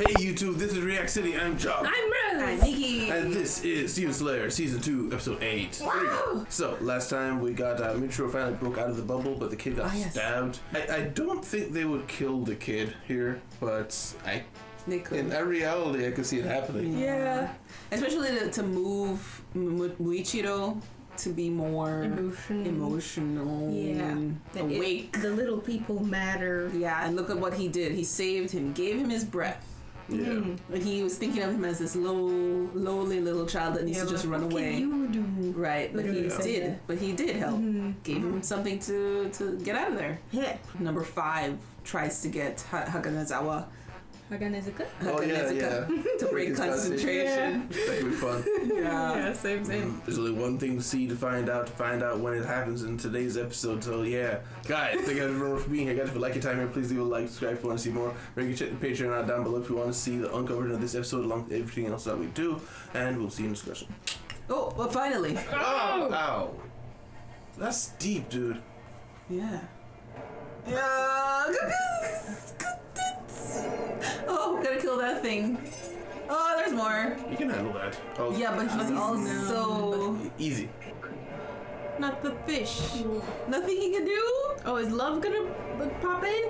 Hey YouTube, this is React City. I'm Job. I'm Rose. I'm Nikki. And this is Demon Slayer Season 2, Episode 8. Wow. So, last time we got Muichiro finally broke out of the bubble, but the kid got stabbed. I don't think they would kill the kid here, but They could. in reality, I could see it happening. Yeah. Especially to move Muichiro to be more emotional and awake. The little people matter. Yeah, and look at what he did. He saved him, gave him his breath. Yeah. But he was thinking of him as this lowly little child that needs to just run away. What can you do? Right, but he did. But he did help. Gave him something to get out of there. Yeah. Number 5 tries to get Haganezawa. Haganezuka? Oh, yeah. To break concentration. That could be fun. Yeah. Same. There's only one thing to see to find out when it happens in today's episode. So yeah, guys, thank you guys for being here. Guys, if you like your time here, please leave a like, subscribe if you want to see more. Maybe check the Patreon out down below if you want to see the uncut version of this episode along with everything else that we do. And we'll see you in discussion. Oh, well, finally. Oh! Ow. That's deep, dude. Yeah. Yeah. Oh, gotta kill that thing. Oh, there's more. You can handle that. Oh, Yeah, but he's also easy. Not the fish. nothing he can do. Oh, is love gonna pop in?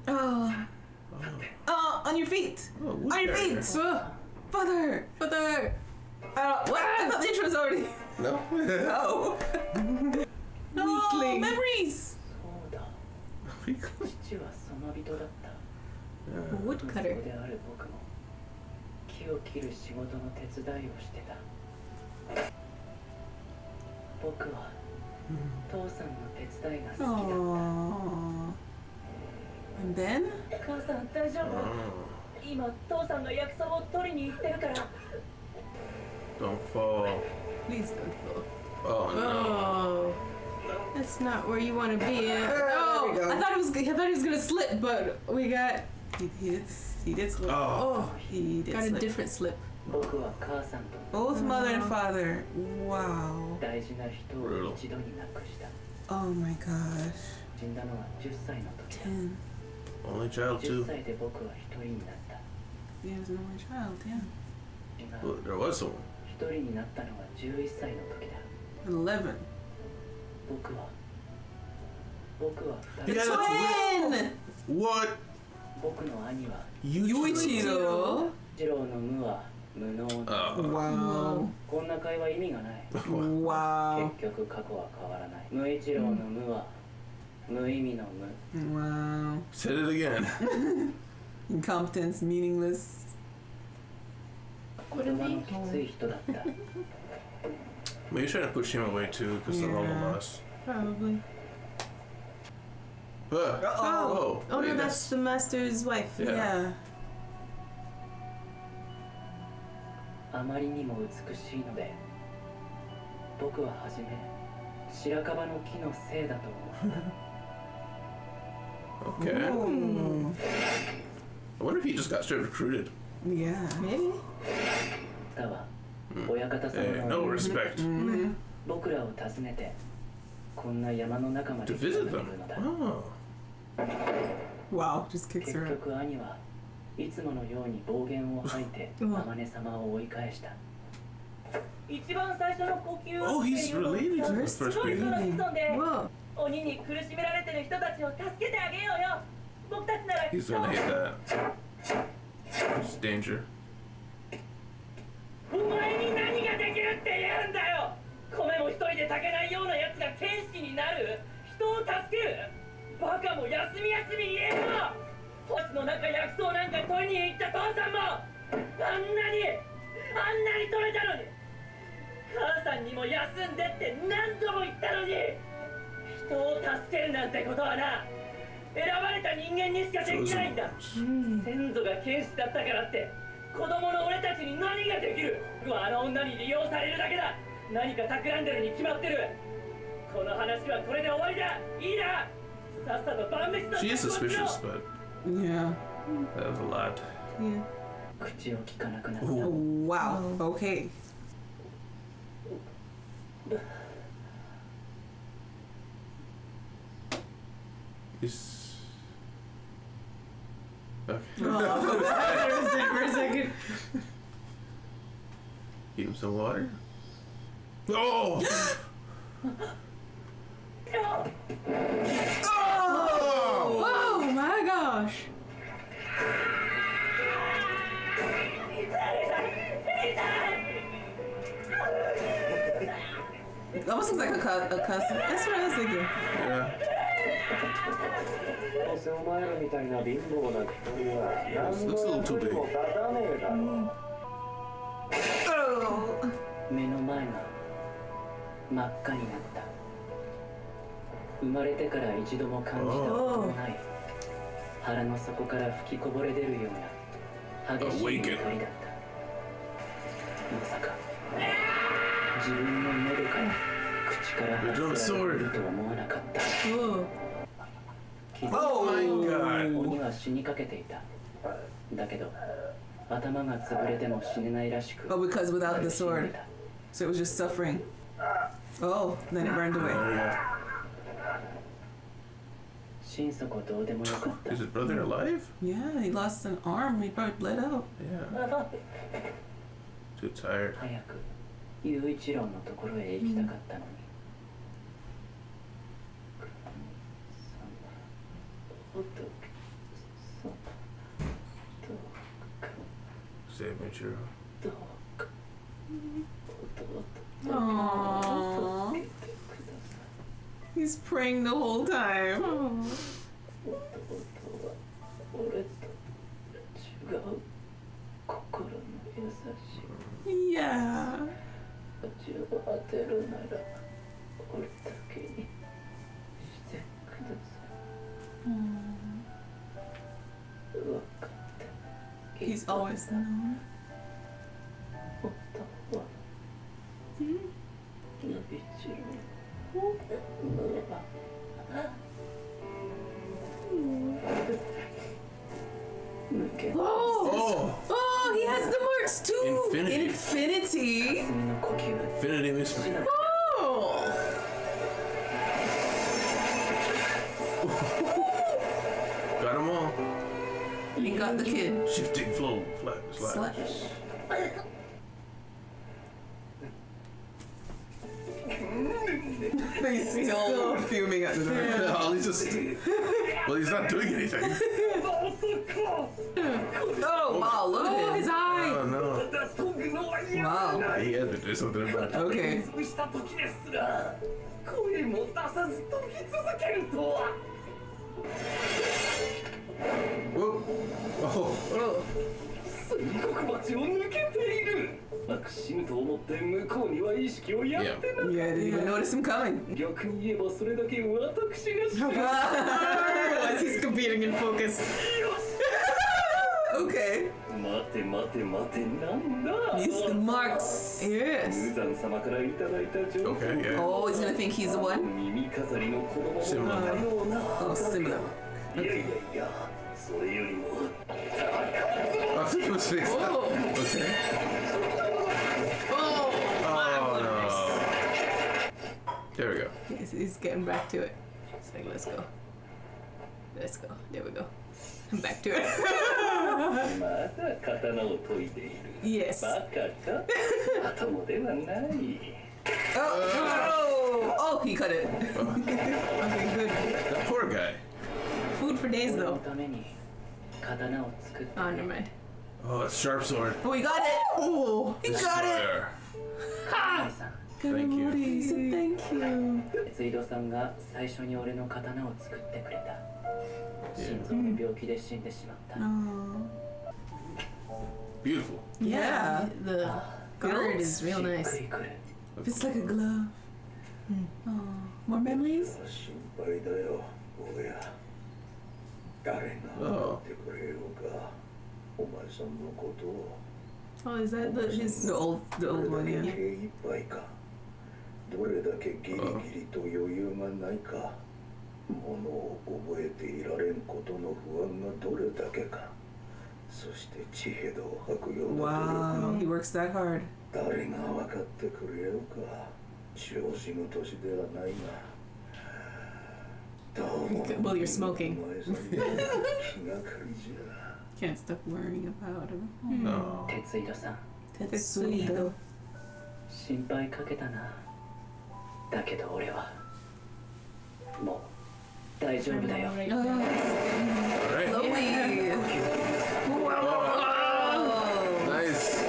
Oh. Oh, on your feet. Oh, On your feet. Father. Father. What? I thought the intro was already. No? No. No Weakling. memories. Woodcutter. 木を切る仕事の手伝いをしてた。僕は父さんの手伝いが好きだった。 Aww. And then? 母さん大丈夫？今父さんが焼きそばを取りに行ってるから。 Don't fall. Please don't fall. Oh no. Oh. That's not where you want to be at. Oh, Oh, I thought he was gonna slip, but we got He did slip. Oh. He did got slip. a different slip. 僕は母さんと Both mother and father. Wow. 大事な人を一度に亡くした。 Oh my gosh. 死んだのは10歳の時だ。 10. Only child 10 too. 歳で僕は一人になった。 He was an only child, yeah. 違う。 Well, there was someone. 一人になったのは11歳の時だ。 11. 僕は He 2人。 had a Twin! What? 僕の兄は Yuichiro. 次郎の無は無能だ。 Wow. こんな会話意味がない。 Wow. 結局過去は変わらない。無一郎の無は無意味の無。 Wow. Said it again. Incompetence, meaningless. 言葉のきつい人だった。 Maybe you're trying to push him away too, because of all the loss. Probably. Oh, Oh wait, no, that's the master's wife. Yeah. あまりにも美しいので、僕は初め白樺の木のせいだと思った。 Okay. Ooh. I wonder if he just got straight recruited. Yeah. Maybe. だわ、親方様 Hey, no の respect. 僕らを訪ねて、こんな山の中まで To 来て visit くれ them. るのだ。 Oh. Wow, just kicks 結 her out. 局兄はいつものように暴言を吐いてうわ天音様を追い返した。一番最初の呼吸 Oh, he's related to the す first ごい baby. その子孫で Whoa. 鬼に苦しめられてる人たちを助けてあげようよ。僕たちならきっ He's と gonna hate that. It's danger. お前に何ができるって言うんだよ。米も一人で炊けないようなやつが剣士になる。人を助ける。バカも休み言えよ。星の中薬草なんか取りに行った父さんもあんなに止めたのに、母さんにも休んでって何度も言ったのに、人を助けるなんてことはな、選ばれた人間にしかできないんだ。先祖が剣士だったからって子供の俺たちに何ができる。あの女に利用されるだけだ。何か企んでるに決まってる。この話はこれで終わりだ。いいな。さっさと晩飯の She is suspicious, but Yeah. that was a lot. Yeah. 口を聞かなくなった。 Wow. Okay. Okay. Oh, I was dead for a second. Give him some water. Oh! Oh my gosh. It almost looks like a cousin. That's what I was thinking. Yeah. どうせお前らみたいな貧乏な人には何の役にも立たねえだろ。目の前が真っ赤になった。生まれてから一度も感じたことのない腹の底から吹きこぼれ出るような激しい怒りだった。まさか自分の喉から口から発せられるとは思わなかった。気づいた鬼は死にかけていた。だけど頭が潰れても死ねないらしく。 Oh, because without the sword. So it was just suffering. Oh, then it burned away. Is his brother alive? Yeah, he lost an arm. He probably bled out. Yeah. Too tired. 早く雄一郎のところへ行きたかったのに。Save Muichiro. Aww. He's praying the whole time. Yeah. He's always known. Oh, he has the marks too. Infinity. Infinity mystery. Oh. Got them all. He got the kid. Shifting flow. Slash. He's still fuming at the door. No, he's just. Well, he's not doing anything. Oh, wow, look at him. His eye. Oh, no. Wow. He had to do something about it. Okay. Whoa. Oh. 水国町を抜けている。死ぬと思って向こうには意識をやってなかった。 Yeah, didn't even notice him coming. 逆に言えばそれだけ私が知ってる。 Once he's competing in focus. Okay. 待て待て待てなんだ。 He's the marks. Yes. 無惨様からいただいた情報。 Okay, yeah. Oh, he's gonna think he's the one? 耳飾りの子供のような。 Oh, similar. いやいやいや、それよりも。 Oh, he was fixed up. Okay. Oh, Oh, no. There we go. he's getting back to it. It's like, let's go. Let's go. There we go. I'm back to it. まだ刀を研いでいる。 Yes. バカか？まともではない。 Oh, he cut it. Okay, good. That poor guy. Food for days その though. ために刀を作って Oh, never mind. Oh, it's sharp sword. Oh, he got it. Oh, he got it. There. 母さん。 Thank you. He said thank you. 水道さんが最初に俺の刀を作ってくれた。心臓の病気で死んでしまった。 Oh. Beautiful. Yeah. The guard is real しっ nice. くりくる。 It's like a glove. Oh, more memories? 心配だよ、親。誰が分かってくれようか。お前さんのことを。 Oh, is that his? The old one, どれだ yeah. け精一杯か。どれだけギリギリと余裕がないか。ものを覚えていられんことの不安がどれだけか。そして血へどを吐くような Wow, he works that hard. 誰が分かってくれようか。調子の年ではないが。Well, you're smoking. Can't stop worrying about him. No. 鉄井戸さん Tetsuido. 心配かけたなだけど俺はもう大丈夫だよ Alright. Nice.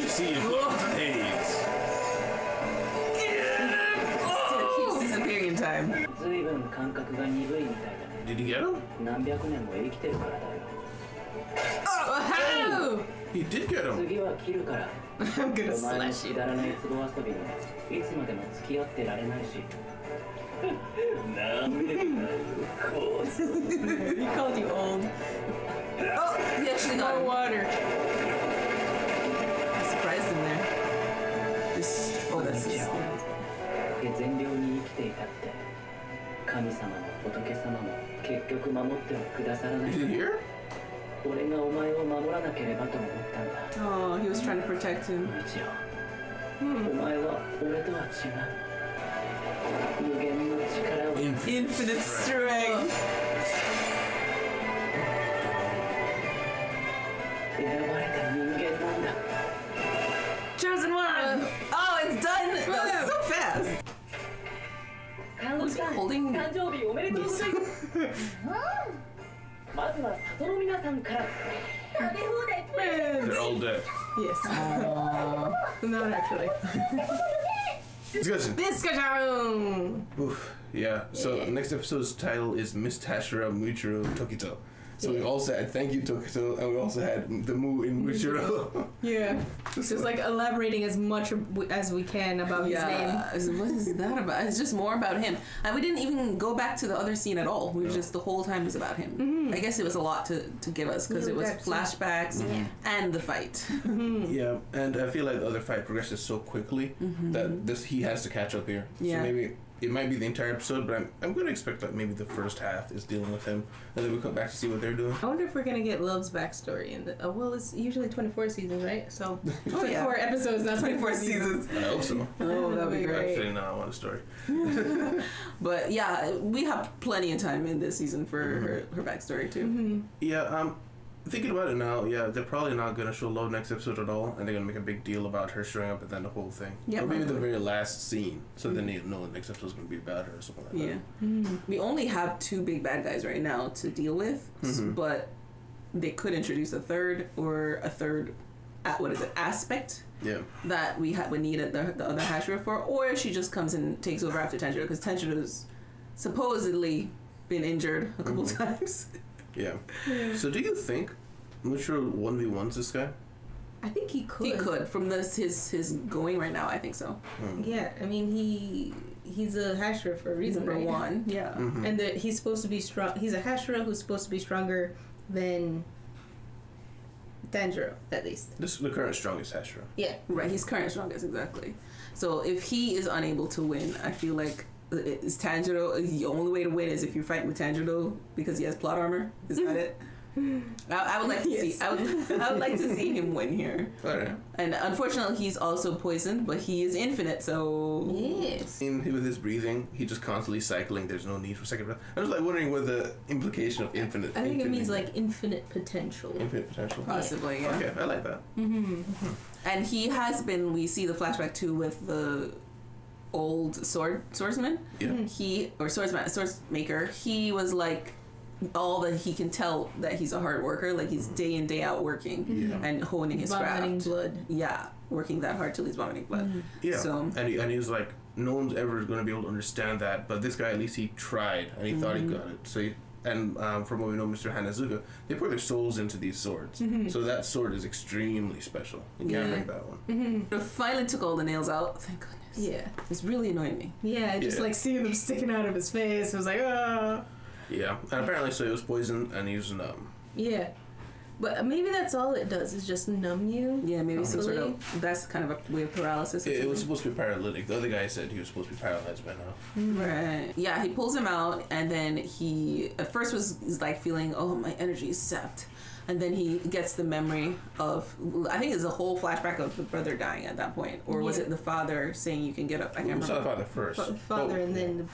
See you. Haze. Keeps disappearing in time. ずいぶん感覚が鈍いみたいだね Did you get him? 何百年も生きてるからだよ How? He did get him. 次は切るから I'm gonna お前の slash く you. だらない壺遊びにいつまでも付き合ってられないしなんでだよこう He called you old. Oh, he actually got More him. water. I surprised him there. This. Oh, that's his. 善良に生きていたって神様も仏様も結局守ってはくださらない Did you hear? 俺がお前を守らなければと思ったんだ Oh, he was trying to protect him. ムチロお前は俺とは違う無限の力を Infinite strength. 選ばれた人間なんだ Chosen one. Oh, it's done. That was so fast. 看護師さん holding 誕生日おめでとうございますまずは里の皆さんから食べ放題プレゼン They're all dead. Yes. Not actually. Discussion. Discussion. Oof. Yeah. So Yeah. next episode's title is Miss Tashira Muichiro Tokito. So we also had thank you Tokito, and we also had the Mu in Muichiro. Yeah. Just like elaborating as much as we can about his name. Yeah. What is that about? It's just more about him. And we didn't even go back to the other scene at all. We were just the whole time was about him. I guess it was a lot to give us because it was flashbacks and the fight. Yeah, and I feel like the other fight progresses so quickly that he has to catch up here. Yeah. So maybe it might be the entire episode, but I'm gonna expect that maybe the first half is dealing with him, and then we come back to see what they're doing. I wonder if we're gonna get Love's backstory in the. Well, it's usually 24 seasons, right? So 24 episodes, not 24 seasons. I hope so. Oh, that'd be great. Actually, no, I want a story. But yeah, we have plenty of time in this season for her backstory too. Yeah, thinking about it now, yeah, they're probably not gonna show Love next episode at all, and they're gonna make a big deal about her showing up and then the whole thing. Yeah, or maybe the probably. very last scene, so then you know the next episode's gonna be about her or something like Yeah. that. We only have 2 big bad guys right now to deal with, but they could introduce a third aspect Yeah. that we would need the other Hashira for, or she just comes and takes over after Tanjiro, because Tanjiro's supposedly been injured a couple times. Yeah. So do you think Muichiro 1v1s this guy? I think he could. He could from his going right now. I think so. Yeah, I mean he's a Hashira for a reason, Number right? one, yeah. And that he's supposed to be strong. He's a Hashira who's supposed to be stronger than Tanjiro, at least. This is the current strongest Hashira. Yeah. Right, he's current strongest, exactly. So if he is unable to win, I feel like is Tanjiro, the only way to win is if you fight with Tanjiro because he has plot armor. Is that it? I would like to see. I would like to see him win here. Alright. And unfortunately, he's also poisoned, but he is infinite. So Yes. With his breathing, he just constantly cycling. There's no need for second breath. I was like wondering what the implication of infinite. I think it infinity means like infinite potential. infinite potential. possibly, yeah. Okay, I like that. And he has been. We see the flashback too with the old swordsman. Yeah. Swordsmaker. He was like all that he can tell that he's a hard worker. Like he's day in day out working and honing his Vomiting craft. blood. Yeah, working that hard till he's vomiting blood. Yeah. So And he was like, no one's ever going to be able to understand that, but this guy at least he tried and he thought he got it. So from what we know, Mr. Hanazuka, they put their souls into these swords. So that sword is extremely special. You can't Yeah. break that one. it finally took all the nails out. Thank goodness. Yeah. It's really annoying me. Yeah, just Yeah. like seeing them sticking out of his face. I was like, ah. Yeah, and apparently so he was poisoned and he was Yeah. But maybe that's all it does, is just numb you. Yeah, maybe some sort Hopefully. of. That's kind of a way of paralysis. Or it was something. supposed to be paralytic. The other guy said he was supposed to be paralyzed by now. Right. Yeah, he pulls him out, and then he at first is like feeling, oh, my energy is sapped, and then he gets the memory of. I think it's a whole flashback of the brother dying at that point, or was Yeah. it the father saying you can get up? I can't We saw the remember. father first. Father Oh, and then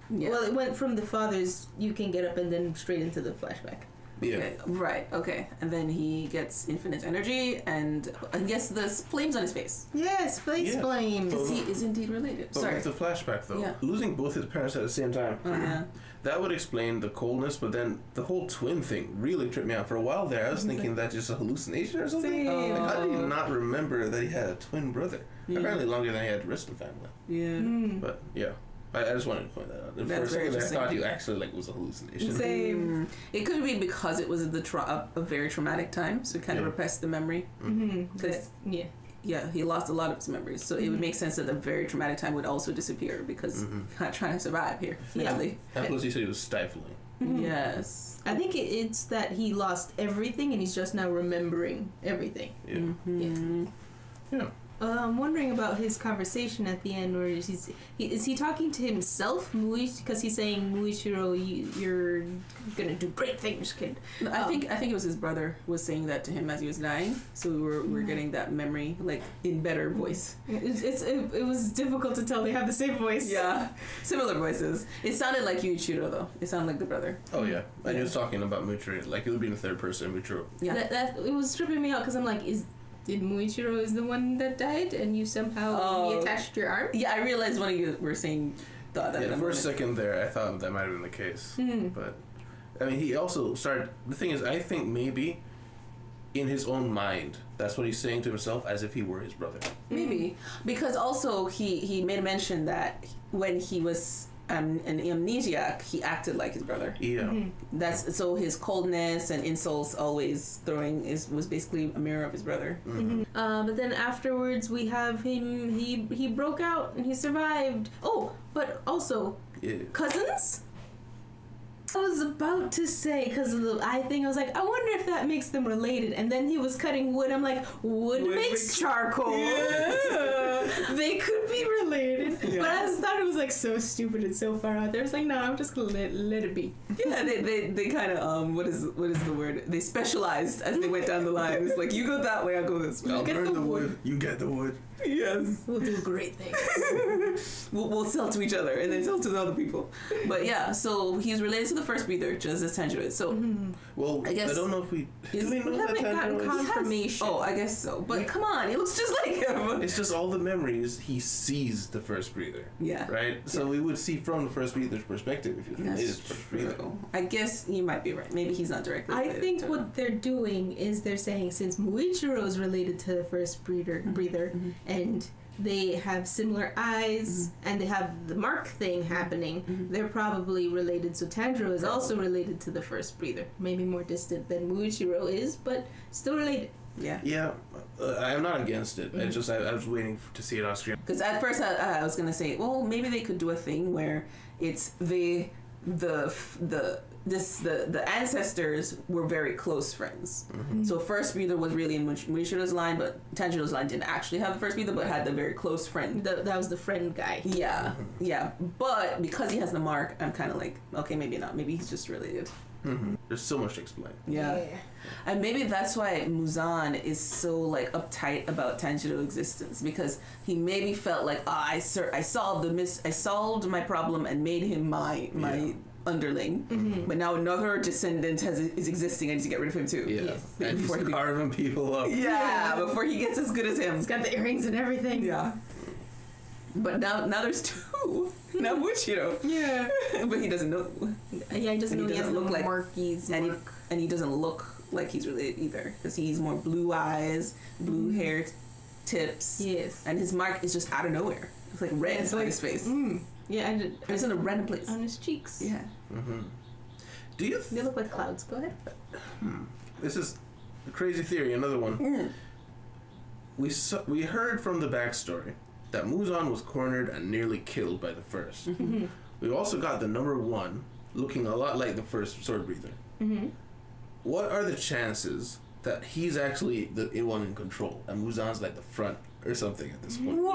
Yeah. Well, it went from the father's you can get up and then straight into the flashback. Yeah. Okay, right, okay. And then he gets infinite energy and I guess the flames on his face. Yes, face Yeah. flames. But- Because he is indeed related. But Sorry. with the flashback though, Yeah. losing both his parents at the same time, Oh, yeah. that would explain the coldness. But then the whole twin thing really tripped me out. For a while there, I was thinking that's just a hallucination or something. Same. Like, how did he not remember that he had a twin brother? Yeah. Apparently longer than he had the rest of the family. Yeah. But yeah, I just wanted to point that out. For a That's very second, there, I thought interesting. he actually like was a hallucination. Same. It could be because it was a very traumatic time, so it kind of Yeah. repressed the memory. Because Yeah. yeah, he lost a lot of his memories, so it would make sense that the very traumatic time would also disappear because he's not trying to survive here. Yeah. Really. And plus, he said he was stifling. Yes. I think it's that he lost everything and he's just now remembering everything. Yeah. Mm-hmm. Yeah. I'm wondering about his conversation at the end, where is he talking to himself, because he's saying, Muichiro, you're gonna do great things, kid. I think it was his brother was saying that to him as he was dying, so we're getting that memory like in better voice. It was difficult to tell they have the same voice. Yeah, similar voices. It sounded like Muichiro though. It sounded like the brother. Oh yeah. And he was talking about Muichiro, like it would be in the third person, Muichiro. Yeah. That it was tripping me out because I'm like, did Muichiro is the one that died and you somehow reattached your arm? Yeah, I realized one of you were saying thought that. Yeah, for a second there, I thought that might have been the case. But, I mean, he also started... The thing is, I think maybe in his own mind, that's what he's saying to himself as if he were his brother. Maybe. Because also he made mention that when he was an amnesiac, he acted like his brother. Yeah. That's so his coldness and insults always throwing was basically a mirror of his brother. But then afterwards we have him, he broke out and he survived. Oh, but also, Yeah. cousins? I was about to say, because of the eye thing, I was like, I wonder if that makes them related. And then he was cutting wood. I'm like, wood makes charcoal. Yeah. They could be related. Yeah. But I just thought it was like so stupid and so far out there. It's like, no, I'm just going to let it be. Yeah, they kind of what is the word? They specialized as they went down the line. It's like you go that way, I'll go this way. I'll get burn the the wood. wood. You get the wood. Yes. We'll do great things. We'll sell to each other and then sell to the other people. But yeah, so he's related to the first breather, just as Tanjiro is. So Well, I guess- I don't know if we... Do we know We that haven't gotten Tanjiro is? confirmation. oh, I guess so. But come on, he looks just like him. It's just all the memories he sees the first breather. Yeah. Right? So we would see from the first breather's perspective if he was related to the first breather. true. I guess you might be right. Maybe he's not directly I related think to what they're doing is they're saying since Muichiro is related to the first breather, and they have similar eyes and they have the mark thing happening, they're probably related. So Tanjiro is also related to the first breather. Maybe more distant than Muichiro is, but still related. Yeah. Yeah, I'm not against it. I was waiting to see it on screen. Because at first I was gonna say, well, maybe they could do a thing where it's the ancestors were very close friends. So first breather was really in Muichiro's line, but Tanjiro's line didn't actually have the first breather, but had the very close friend. That was the friend guy. Yeah, yeah. But because he has the mark, I'm kind of like, okay, maybe not. Maybe he's just related. There's so much to explain. Yeah. And maybe that's why Muzan is so like uptight about Tanjiro's existence, because he maybe felt like, I solved my problem and made him my underling, but now another descendant is existing. I need to get rid of him too. Yeah, Yes. and he's carving people up. Yeah, before he gets as good as him. He's got the earrings and everything. Yeah. But now there's two. Now Muichiro. Yeah. But he doesn't know. Yeah, he doesn't And know he he has doesn't the look like- markies. And he doesn't look like he's related either, because he's more blue eyes, blue hair tips. Yes. And his mark is just out of nowhere. It's like red It's on like- his face. Yeah, and It's in a random place. on his cheeks. Yeah. Do you? They look like clouds. Go ahead. This is a crazy theory. Another one. We heard from the backstory that Muzan was cornered and nearly killed by the first. We also got the number one looking a lot like the first sword breather. What are the chances that he's actually the one in control and Muzan's like the front or something at this point? Wow!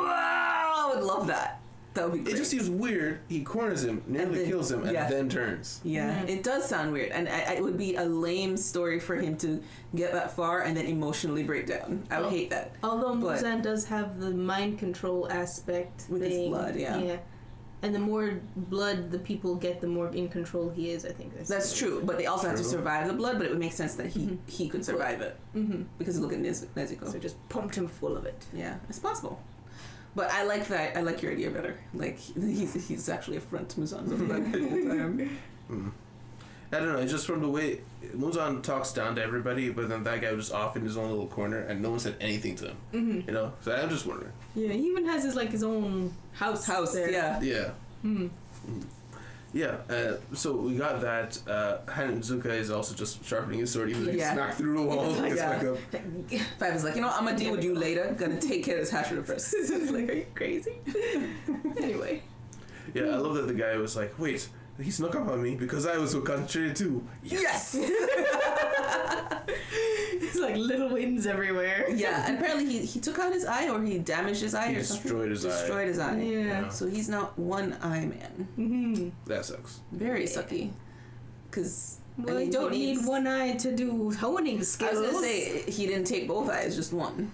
I would love that. That would be great. It just seems weird. He corners him, nearly then- kills him, and yeah. then turns. Yeah, it does sound weird, and it would be a lame story for him to get that far and then emotionally break down. I would hate that. Although But- Muzan does have the mind control aspect With his thing. blood, yeah. And the more blood the people get, the more in control he is, I think. That's true, but they also have to survive the blood, but it would make sense that he could survive it. Because look at Nezuko. So just pumped him full of it. Yeah, it's possible. But I like that. I like your idea better. Like, he's actually a front to Muzan the whole time. I don't know, it's just from the way Muzan talks down to everybody, but then that guy was just off in his own little corner and no one said anything to him. You know? So I'm just wondering. Yeah, he even has his own house there. Yeah. Yeah. Yeah, so we got that. Hanazuka is also just sharpening his sword. He was smacked through the wall. Five is like, you know, I'm gonna deal with you later. Gonna take care of this Hashira first. Like, are you crazy? Anyway. Yeah, I love that the guy was like, wait, he snuck up on me because I was so concentrated too. Yes! It's like little wins everywhere. Yeah, and apparently he took out his eye, or he damaged his eye, or something. Destroyed his eye. Yeah. So he's now one eye man. That sucks. Very sucky. Because well, you don't need one eye to do honing skills. I was gonna say he didn't take both eyes, just one.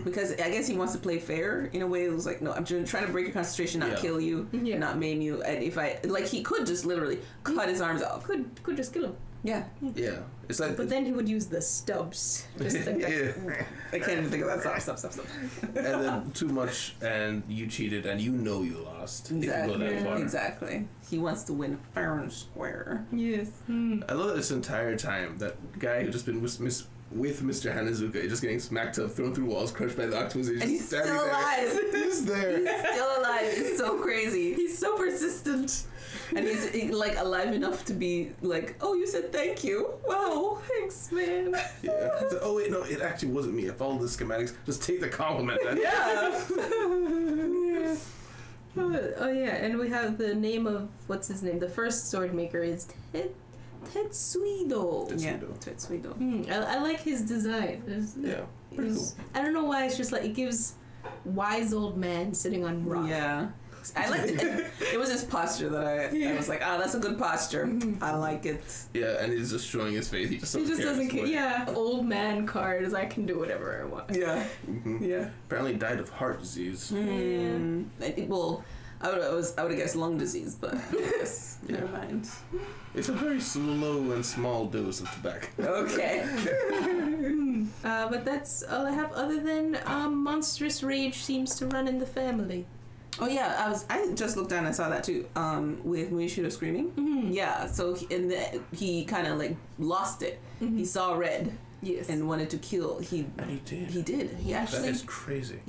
Because I guess he wants to play fair in a way. It was like, no, I'm just trying to break your concentration, not kill you, not maim you. And if I he could just literally cut his arms off. Could just kill him. Yeah. Yeah. It's like, but then he would use the stubs. Just like I can't even think of that. Stop. And then too much, and you cheated, and you know you lost. Exactly. If you go that far. Exactly. He wants to win fair and square. Yes. I love that this entire time, that guy who just been with Mr. Hanazuka, just getting smacked up, thrown through walls, crushed by the octopus. And he's still alive. He's there. He's still alive. It's so crazy. He's so persistent. And he's like alive enough to be like, oh, you said thank you. Wow, thanks, man. Yeah. So, oh wait, no, it actually wasn't me. I followed the schematics. Just take the compliment. Then. Yeah. Oh yeah, and we have the name of what's his name? The first sword maker is Tetsuido. Yeah, Tetsuido. I like his design. Pretty cool. I don't know why. It's just like it gives wise old man sitting on rock. Yeah. I liked it. It was his posture that I was like, that's a good posture. I like it. Yeah, and he's just showing his face. He just doesn't care. Yeah, old man card is I can do whatever I want. Yeah. Yeah. Apparently died of heart disease. Well, I would have guessed lung disease, but I guess never mind. It's a very slow and small dose of tobacco. Okay. But that's all I have. Other than monstrous rage seems to run in the family. Oh yeah, I just looked down and saw that too. With Muichiro screaming. Yeah, so he kind of like lost it. He saw red. Yes. And wanted to kill. And he did. He did. He actually. That is crazy.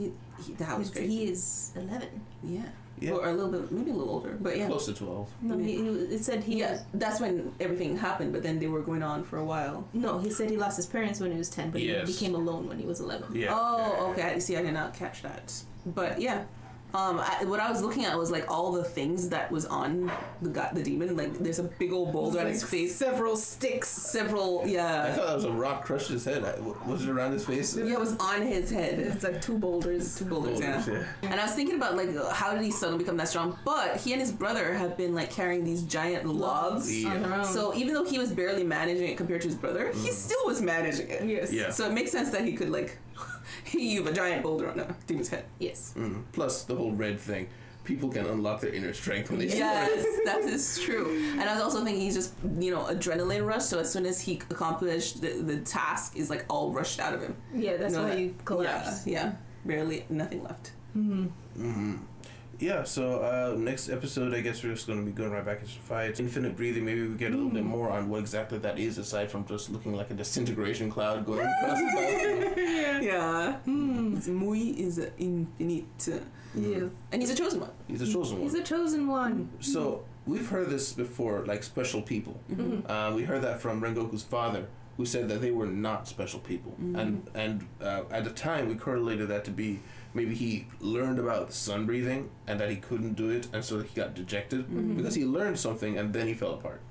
That was crazy. He is 11. Yeah. Or a little bit, maybe a little older, but yeah. Close to 12. No, it said he. Yeah, that's when everything happened, but then they were going on for a while. No, he said he lost his parents when he was 10, but he became alone when he was 11. Yeah. Oh, okay. See, I did not catch that. But yeah. What I was looking at was like all the things that was on the demon. Like there's a big old boulder on his face, several sticks, I thought that was a rock crushed his head. Was it around his face? Yeah, it was on his head. It's like two boulders. Yeah. And I was thinking about like how did he suddenly become that strong? But he and his brother have been like carrying these giant logs on their own. So even though he was barely managing it compared to his brother, he still was managing it. Yes. Yeah. So it makes sense that he could like heave a giant boulder on a demon's head. Yes. Plus the whole red thing. People can unlock their inner strength when they see Yes, that is true. And I was also thinking he's just, adrenaline rush. So as soon as he accomplished the task, is like all rushed out of him. Yeah, that's why you collapse. Yeah, barely nothing left. Yeah, so next episode, I guess we're just going to be going right back into the fight. Infinite breathing, maybe we get a little bit more on what exactly that is, aside from just looking like a disintegration cloud going across the cloud. Yeah. Mui is infinite. Yes. And he's a chosen one. He's a chosen one. He's a chosen one. So, we've heard this before, like special people. We heard that from Rengoku's father, who said that they were not special people. And at the time, we correlated that to be maybe he learned about sun breathing and that he couldn't do it, and so he got dejected because he learned something and then he fell apart.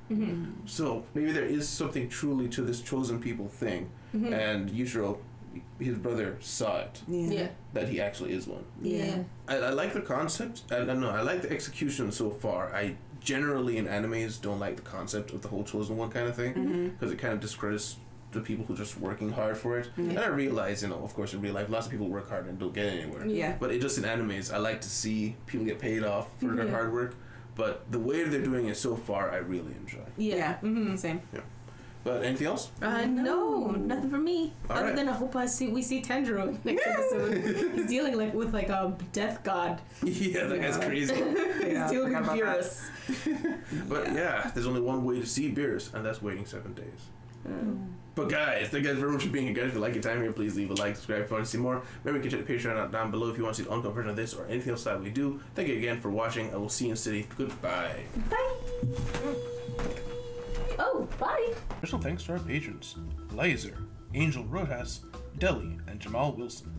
So maybe there is something truly to this chosen people thing, and Yushiro, his brother, saw it. Yeah. That he actually is one. Yeah. I like the concept. I don't know. I like the execution so far. I generally in animes don't like the concept of the whole chosen one kind of thing because it kind of discredits the people who are just working hard for it. And I realize, you know, of course in real life, lots of people work hard and don't get anywhere. Yeah. But it just in animes, I like to see people get paid off for their hard work. But the way they're doing it so far, I really enjoy. Yeah. Same. Yeah. But anything else? No, nothing for me. All Other right. than I hope we see Tanjiro next episode. He's dealing with a death god. Yeah, that guy's crazy. He's dealing with Beerus. But yeah, there's only one way to see Beerus, and that's waiting 7 days. But guys, thank you guys very much for being here. Guys, if you like your time here, please leave a like, subscribe if you want to see more. Remember, you can check the Patreon out down below if you want to see the uncut version of this or anything else that we do. Thank you again for watching. I will see you in City. Goodbye. Bye. Oh, bye. Special thanks to our patrons, Laser, Angel Rojas, Deli, and Jamal Wilson.